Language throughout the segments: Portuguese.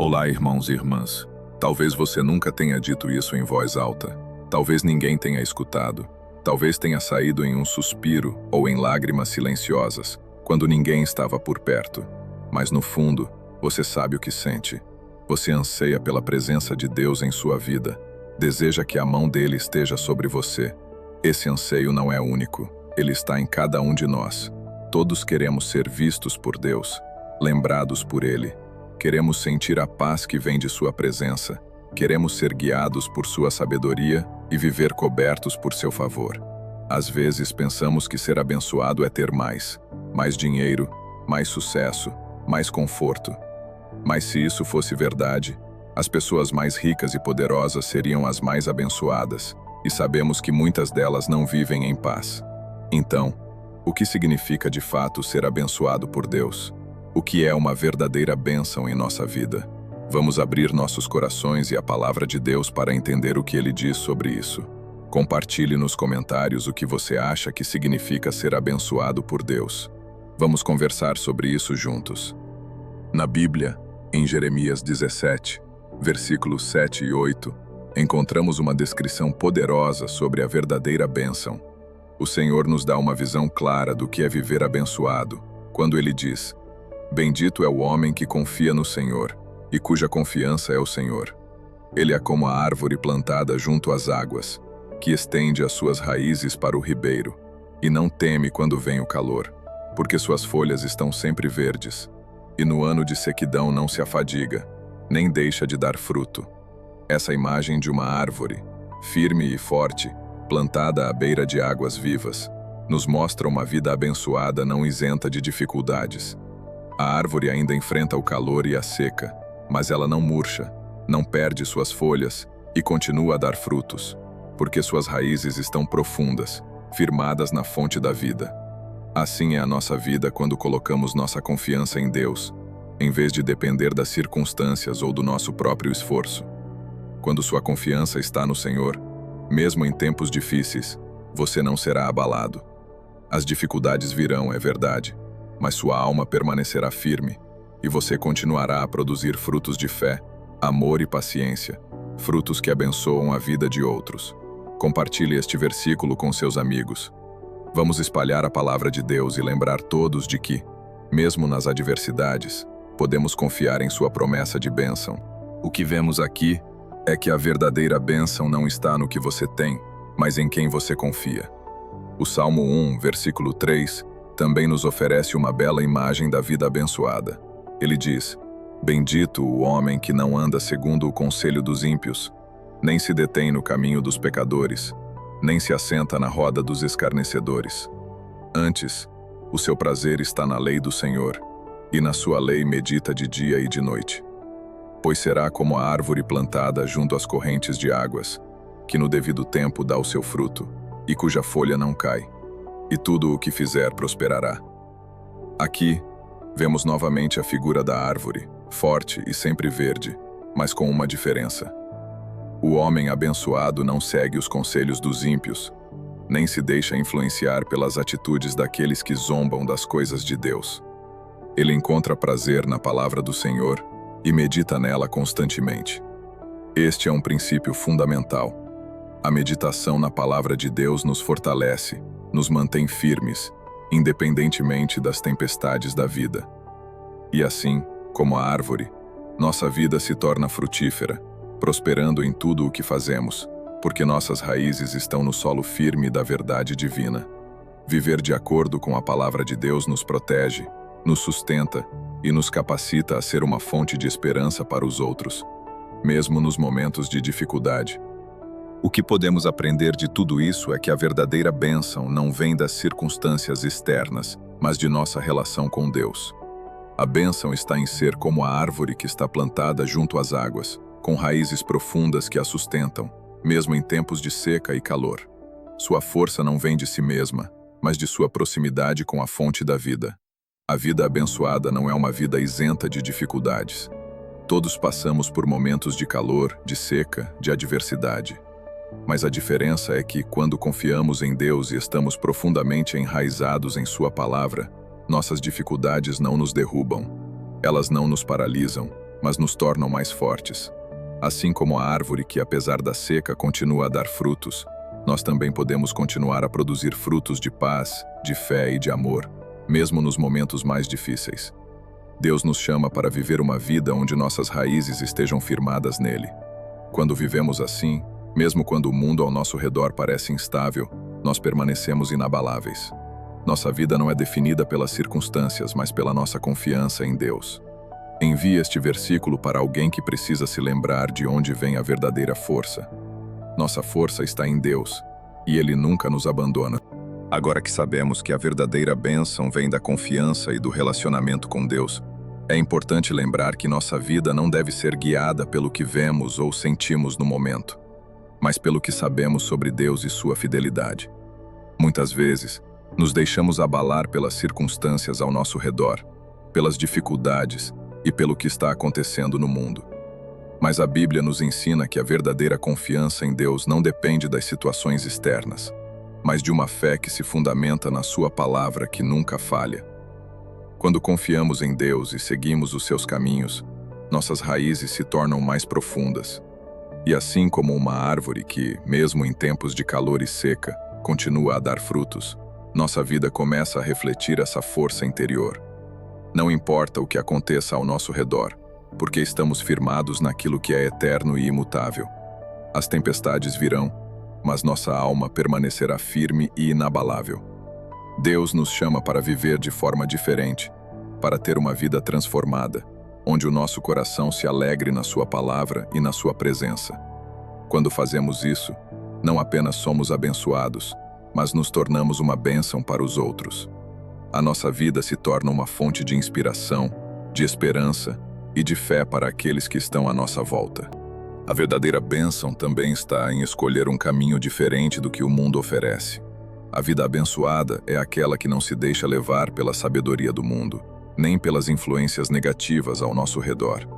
Olá, irmãos e irmãs. Talvez você nunca tenha dito isso em voz alta. Talvez ninguém tenha escutado. Talvez tenha saído em um suspiro ou em lágrimas silenciosas, quando ninguém estava por perto. Mas no fundo, você sabe o que sente. Você anseia pela presença de Deus em sua vida. Deseja que a mão dele esteja sobre você. Esse anseio não é único. Ele está em cada um de nós. Todos queremos ser vistos por Deus, lembrados por Ele. Queremos sentir a paz que vem de sua presença. Queremos ser guiados por sua sabedoria e viver cobertos por seu favor. Às vezes pensamos que ser abençoado é ter mais dinheiro, mais sucesso, mais conforto. Mas se isso fosse verdade, as pessoas mais ricas e poderosas seriam as mais abençoadas, e sabemos que muitas delas não vivem em paz. Então, o que significa de fato ser abençoado por Deus? O que é uma verdadeira bênção em nossa vida? Vamos abrir nossos corações e a palavra de Deus para entender o que Ele diz sobre isso. Compartilhe nos comentários o que você acha que significa ser abençoado por Deus. Vamos conversar sobre isso juntos. Na Bíblia, em Jeremias 17, versículos 7 e 8, encontramos uma descrição poderosa sobre a verdadeira bênção. O Senhor nos dá uma visão clara do que é viver abençoado, quando Ele diz: Bendito é o homem que confia no Senhor, e cuja confiança é o Senhor. Ele é como a árvore plantada junto às águas, que estende as suas raízes para o ribeiro, e não teme quando vem o calor, porque suas folhas estão sempre verdes, e no ano de sequidão não se afadiga, nem deixa de dar fruto. Essa imagem de uma árvore, firme e forte, plantada à beira de águas vivas, nos mostra uma vida abençoada não isenta de dificuldades. A árvore ainda enfrenta o calor e a seca, mas ela não murcha, não perde suas folhas e continua a dar frutos, porque suas raízes estão profundas, firmadas na fonte da vida. Assim é a nossa vida quando colocamos nossa confiança em Deus, em vez de depender das circunstâncias ou do nosso próprio esforço. Quando sua confiança está no Senhor, mesmo em tempos difíceis, você não será abalado. As dificuldades virão, é verdade, mas sua alma permanecerá firme, e você continuará a produzir frutos de fé, amor e paciência, frutos que abençoam a vida de outros. Compartilhe este versículo com seus amigos. Vamos espalhar a palavra de Deus e lembrar todos de que, mesmo nas adversidades, podemos confiar em sua promessa de bênção. O que vemos aqui é que a verdadeira bênção não está no que você tem, mas em quem você confia. O Salmo 1, versículo 3, também nos oferece uma bela imagem da vida abençoada. Ele diz: Bendito o homem que não anda segundo o conselho dos ímpios, nem se detém no caminho dos pecadores, nem se assenta na roda dos escarnecedores. Antes, o seu prazer está na lei do Senhor, e na sua lei medita de dia e de noite. Pois será como a árvore plantada junto às correntes de águas, que no devido tempo dá o seu fruto, e cuja folha não cai, e tudo o que fizer prosperará. Aqui, vemos novamente a figura da árvore, forte e sempre verde, mas com uma diferença. O homem abençoado não segue os conselhos dos ímpios, nem se deixa influenciar pelas atitudes daqueles que zombam das coisas de Deus. Ele encontra prazer na palavra do Senhor e medita nela constantemente. Este é um princípio fundamental. A meditação na palavra de Deus nos fortalece, nos mantém firmes, independentemente das tempestades da vida. E assim, como a árvore, nossa vida se torna frutífera, prosperando em tudo o que fazemos, porque nossas raízes estão no solo firme da verdade divina. Viver de acordo com a palavra de Deus nos protege, nos sustenta e nos capacita a ser uma fonte de esperança para os outros, mesmo nos momentos de dificuldade. O que podemos aprender de tudo isso é que a verdadeira bênção não vem das circunstâncias externas, mas de nossa relação com Deus. A bênção está em ser como a árvore que está plantada junto às águas, com raízes profundas que a sustentam, mesmo em tempos de seca e calor. Sua força não vem de si mesma, mas de sua proximidade com a fonte da vida. A vida abençoada não é uma vida isenta de dificuldades. Todos passamos por momentos de calor, de seca, de adversidade. Mas a diferença é que, quando confiamos em Deus e estamos profundamente enraizados em Sua palavra, nossas dificuldades não nos derrubam, elas não nos paralisam, mas nos tornam mais fortes. Assim como a árvore que, apesar da seca, continua a dar frutos, nós também podemos continuar a produzir frutos de paz, de fé e de amor, mesmo nos momentos mais difíceis. Deus nos chama para viver uma vida onde nossas raízes estejam firmadas nele. Quando vivemos assim, mesmo quando o mundo ao nosso redor parece instável, nós permanecemos inabaláveis. Nossa vida não é definida pelas circunstâncias, mas pela nossa confiança em Deus. Envie este versículo para alguém que precisa se lembrar de onde vem a verdadeira força. Nossa força está em Deus, e Ele nunca nos abandona. Agora que sabemos que a verdadeira bênção vem da confiança e do relacionamento com Deus, é importante lembrar que nossa vida não deve ser guiada pelo que vemos ou sentimos no momento, mas pelo que sabemos sobre Deus e sua fidelidade. Muitas vezes, nos deixamos abalar pelas circunstâncias ao nosso redor, pelas dificuldades e pelo que está acontecendo no mundo. Mas a Bíblia nos ensina que a verdadeira confiança em Deus não depende das situações externas, mas de uma fé que se fundamenta na sua palavra que nunca falha. Quando confiamos em Deus e seguimos os seus caminhos, nossas raízes se tornam mais profundas. E assim como uma árvore que, mesmo em tempos de calor e seca, continua a dar frutos, nossa vida começa a refletir essa força interior. Não importa o que aconteça ao nosso redor, porque estamos firmados naquilo que é eterno e imutável. As tempestades virão, mas nossa alma permanecerá firme e inabalável. Deus nos chama para viver de forma diferente, para ter uma vida transformada, onde o nosso coração se alegre na sua palavra e na sua presença. Quando fazemos isso, não apenas somos abençoados, mas nos tornamos uma bênção para os outros. A nossa vida se torna uma fonte de inspiração, de esperança e de fé para aqueles que estão à nossa volta. A verdadeira bênção também está em escolher um caminho diferente do que o mundo oferece. A vida abençoada é aquela que não se deixa levar pela sabedoria do mundo, nem pelas influências negativas ao nosso redor.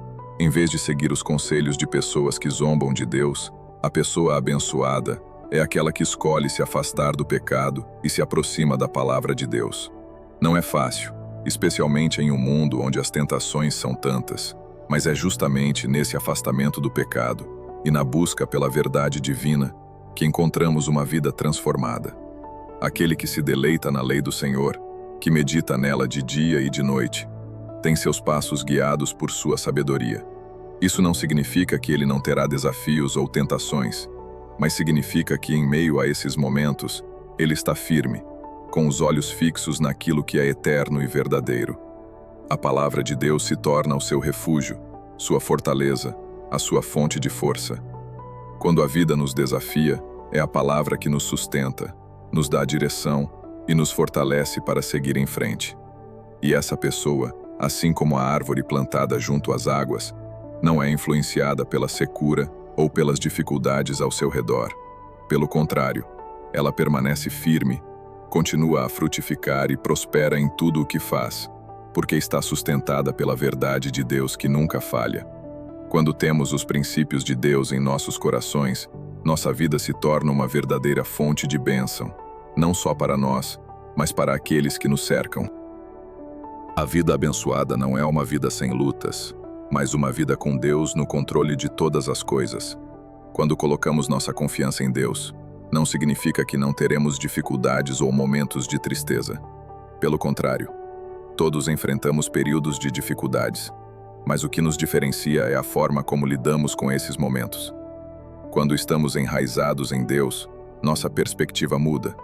Em vez de seguir os conselhos de pessoas que zombam de Deus, a pessoa abençoada é aquela que escolhe se afastar do pecado e se aproxima da palavra de Deus. Não é fácil, especialmente em um mundo onde as tentações são tantas, mas é justamente nesse afastamento do pecado e na busca pela verdade divina que encontramos uma vida transformada. Aquele que se deleita na lei do Senhor, que medita nela de dia e de noite, tem seus passos guiados por sua sabedoria. Isso não significa que ele não terá desafios ou tentações, mas significa que em meio a esses momentos, ele está firme, com os olhos fixos naquilo que é eterno e verdadeiro. A palavra de Deus se torna o seu refúgio, sua fortaleza, a sua fonte de força. Quando a vida nos desafia, é a palavra que nos sustenta, nos dá direção e nos fortalece para seguir em frente. E essa pessoa, assim como a árvore plantada junto às águas, não é influenciada pela secura ou pelas dificuldades ao seu redor. Pelo contrário, ela permanece firme, continua a frutificar e prospera em tudo o que faz, porque está sustentada pela verdade de Deus que nunca falha. Quando temos os princípios de Deus em nossos corações, nossa vida se torna uma verdadeira fonte de bênção, não só para nós, mas para aqueles que nos cercam. A vida abençoada não é uma vida sem lutas, mas uma vida com Deus no controle de todas as coisas. Quando colocamos nossa confiança em Deus, não significa que não teremos dificuldades ou momentos de tristeza. Pelo contrário, todos enfrentamos períodos de dificuldades, mas o que nos diferencia é a forma como lidamos com esses momentos. Quando estamos enraizados em Deus, nossa perspectiva muda.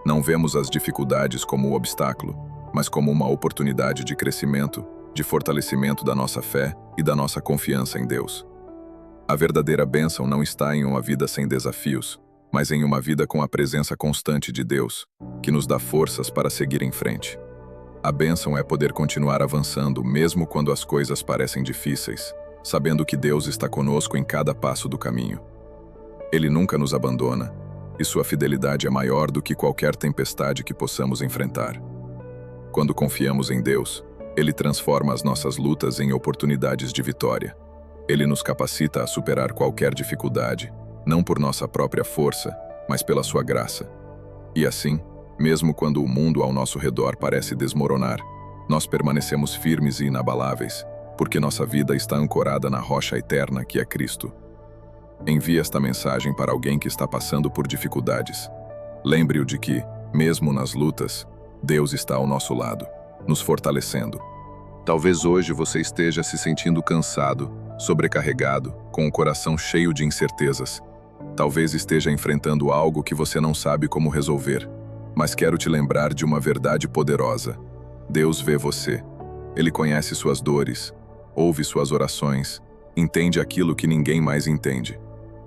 Não vemos as dificuldades como um obstáculo, mas como uma oportunidade de crescimento, de fortalecimento da nossa fé e da nossa confiança em Deus. A verdadeira bênção não está em uma vida sem desafios, mas em uma vida com a presença constante de Deus, que nos dá forças para seguir em frente. A bênção é poder continuar avançando mesmo quando as coisas parecem difíceis, sabendo que Deus está conosco em cada passo do caminho. Ele nunca nos abandona, e sua fidelidade é maior do que qualquer tempestade que possamos enfrentar. Quando confiamos em Deus, Ele transforma as nossas lutas em oportunidades de vitória. Ele nos capacita a superar qualquer dificuldade, não por nossa própria força, mas pela sua graça. E assim, mesmo quando o mundo ao nosso redor parece desmoronar, nós permanecemos firmes e inabaláveis, porque nossa vida está ancorada na rocha eterna que é Cristo. Envie esta mensagem para alguém que está passando por dificuldades. Lembre-o de que, mesmo nas lutas, Deus está ao nosso lado, nos fortalecendo. Talvez hoje você esteja se sentindo cansado, sobrecarregado, com o coração cheio de incertezas. Talvez esteja enfrentando algo que você não sabe como resolver. Mas quero te lembrar de uma verdade poderosa. Deus vê você. Ele conhece suas dores, ouve suas orações, entende aquilo que ninguém mais entende.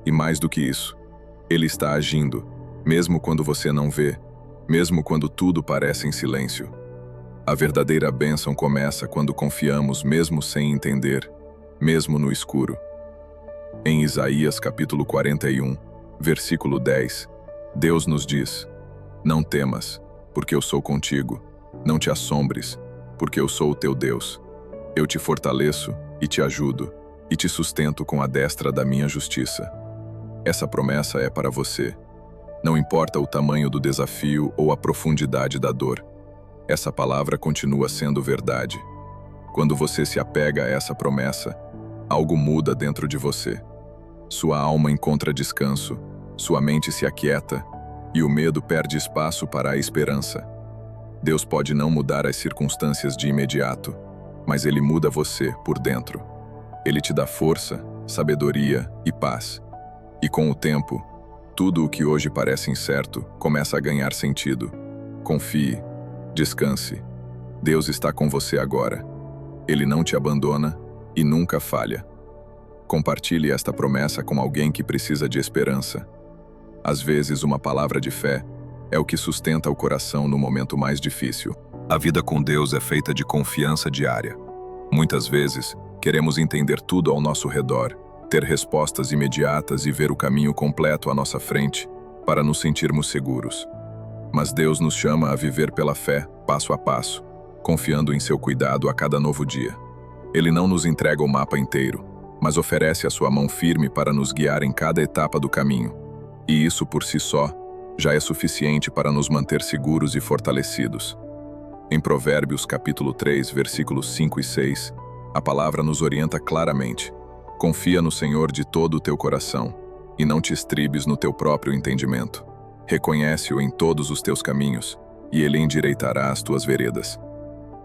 E mais do que isso, Ele está agindo, mesmo quando você não vê, mesmo quando tudo parece em silêncio. A verdadeira bênção começa quando confiamos mesmo sem entender, mesmo no escuro. Em Isaías capítulo 41, versículo 10, Deus nos diz: Não temas, porque eu sou contigo. Não te assombres, porque eu sou o teu Deus. Eu te fortaleço e te ajudo, e te sustento com a destra da minha justiça. Essa promessa é para você. Não importa o tamanho do desafio ou a profundidade da dor. Essa palavra continua sendo verdade. Quando você se apega a essa promessa, algo muda dentro de você. Sua alma encontra descanso, sua mente se aquieta, e o medo perde espaço para a esperança. Deus pode não mudar as circunstâncias de imediato, mas Ele muda você por dentro. Ele te dá força, sabedoria e paz. E com o tempo, tudo o que hoje parece incerto começa a ganhar sentido. Confie, descanse. Deus está com você agora. Ele não te abandona e nunca falha. Compartilhe esta promessa com alguém que precisa de esperança. Às vezes, uma palavra de fé é o que sustenta o coração no momento mais difícil. A vida com Deus é feita de confiança diária. Muitas vezes, queremos entender tudo ao nosso redor, ter respostas imediatas e ver o caminho completo à nossa frente, para nos sentirmos seguros. Mas Deus nos chama a viver pela fé, passo a passo, confiando em seu cuidado a cada novo dia. Ele não nos entrega o mapa inteiro, mas oferece a sua mão firme para nos guiar em cada etapa do caminho. E isso por si só já é suficiente para nos manter seguros e fortalecidos. Em Provérbios capítulo 3, versículos 5 e 6, a palavra nos orienta claramente: confia no Senhor de todo o teu coração, e não te estribes no teu próprio entendimento. Reconhece-o em todos os teus caminhos, e Ele endireitará as tuas veredas.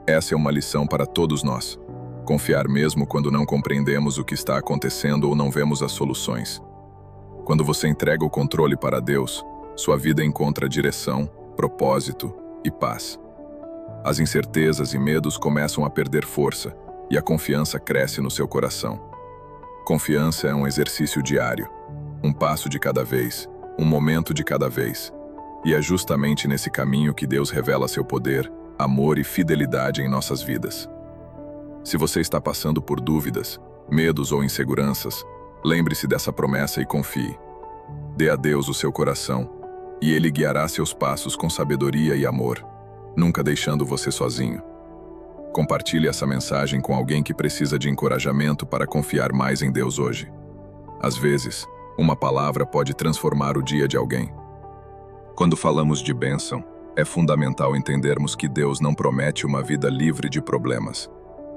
Essa é uma lição para todos nós. Confiar mesmo quando não compreendemos o que está acontecendo ou não vemos as soluções. Quando você entrega o controle para Deus, sua vida encontra direção, propósito e paz. As incertezas e medos começam a perder força, e a confiança cresce no seu coração. Confiança é um exercício diário, um passo de cada vez, um momento de cada vez. E é justamente nesse caminho que Deus revela seu poder, amor e fidelidade em nossas vidas. Se você está passando por dúvidas, medos ou inseguranças, lembre-se dessa promessa e confie. Dê a Deus o seu coração, e Ele guiará seus passos com sabedoria e amor, nunca deixando você sozinho. Compartilhe essa mensagem com alguém que precisa de encorajamento para confiar mais em Deus hoje. Às vezes, uma palavra pode transformar o dia de alguém. Quando falamos de bênção, é fundamental entendermos que Deus não promete uma vida livre de problemas,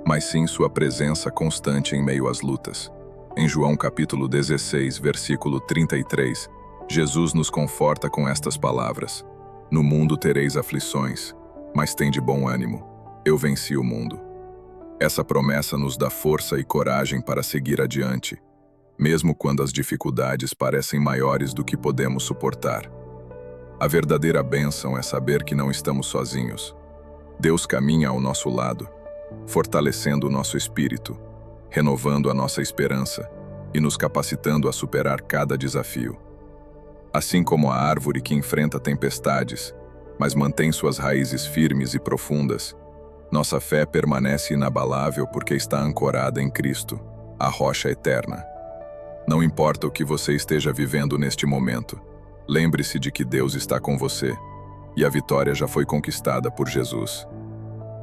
mas sim sua presença constante em meio às lutas. Em João capítulo 16, versículo 33, Jesus nos conforta com estas palavras: No mundo tereis aflições, mas tende bom ânimo. Eu venci o mundo. Essa promessa nos dá força e coragem para seguir adiante, mesmo quando as dificuldades parecem maiores do que podemos suportar. A verdadeira bênção é saber que não estamos sozinhos. Deus caminha ao nosso lado, fortalecendo o nosso espírito, renovando a nossa esperança e nos capacitando a superar cada desafio. Assim como a árvore que enfrenta tempestades, mas mantém suas raízes firmes e profundas, nossa fé permanece inabalável porque está ancorada em Cristo, a rocha eterna. Não importa o que você esteja vivendo neste momento, lembre-se de que Deus está com você, e a vitória já foi conquistada por Jesus.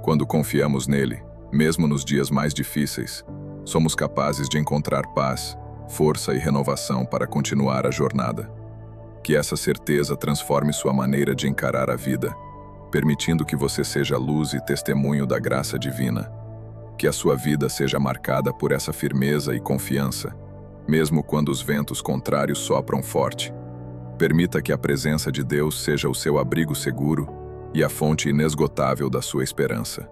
Quando confiamos nele, mesmo nos dias mais difíceis, somos capazes de encontrar paz, força e renovação para continuar a jornada. Que essa certeza transforme sua maneira de encarar a vida, permitindo que você seja luz e testemunho da graça divina. Que a sua vida seja marcada por essa firmeza e confiança, mesmo quando os ventos contrários sopram forte. Permita que a presença de Deus seja o seu abrigo seguro e a fonte inesgotável da sua esperança.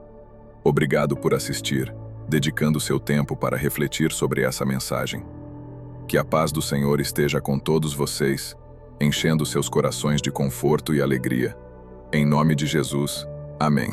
Obrigado por assistir, dedicando seu tempo para refletir sobre essa mensagem. Que a paz do Senhor esteja com todos vocês, enchendo seus corações de conforto e alegria. Em nome de Jesus, amém.